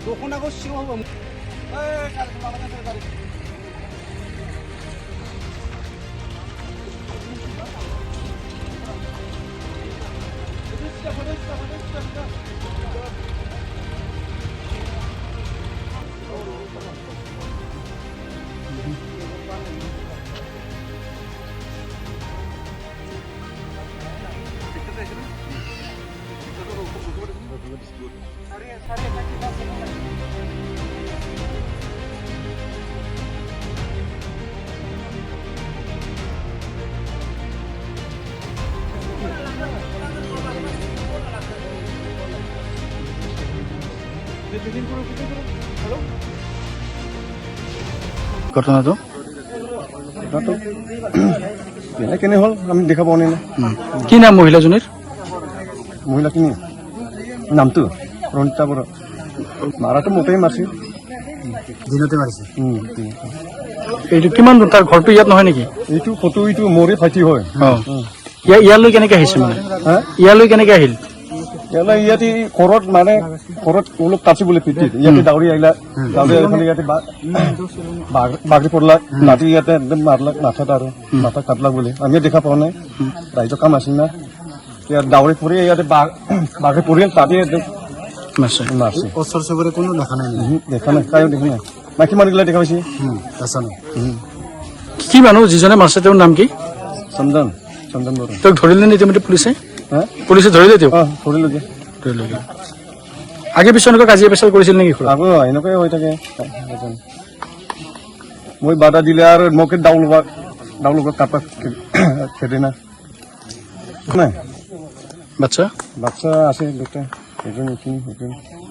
दख'नाखौ सिङाव होबा ঘটনাটো কেনে হ'ল আমি দেখা পোৱা নাই না। কি নাম মহিলাজনীৰ? মহিলাখিনি নামটো ৰণিতা বৰা। মাৰাটো মোটেই মাৰিছে, দিনতে মাৰিছে। এইটো কিমান দূৰ? তাৰ ঘৰটো ইয়াত নহয় নেকি? এইটো ফটো এইটো মোৰে ভাইটি হয়। ইয়ালৈ কেনেকে আহিছে মানে? ইয়ালৈ কেনেকে আহিল? ইয়াতে ঘৰত মানে ঘৰত অলপ কাটি বোলে পিঠিত ইয়াতে দাউৰি আহিলা, দাউৰি আহি পেলাই ইয়াতে বাগৰি পৰলা, লাঠি ইয়াতে একদম মাৰলাক মাথাত আৰু মাথা কাটলাক বোলে। আমিও দেখা পোৱা নাই, ৰাইজৰ কাম আছিল না। ইয়াত দাউৰি পৰি ইয়াতে বাগৰি পৰিল, তাতে একদম মাৰছে। ওচৰ চুবুৰীয়া কোনো দেখা নাই? দেখা নাই, কায়ো দেখা নাই। মাইকী মানুহগিলা দেখা পাইছে। কি মানুহ যিজনে মাৰিছে তেওঁৰ নাম কি? চন্দন বৰা। তেওঁক ধৰিলে নে ইতিমধ্যে পুলিচে? পুলিচে ধৰিলে তেওঁক? ধৰিলোগে। আগে পিছে এনেকুৱা কাজিয়া পেচাল কৰিছিল নেকি? আগো এনেকুৱাই হৈ থাকে। মই বাধা দিলে আৰু মোকে দাউল কাটা খেদে না। নাই বাচ্চা আছে দুটা, এজন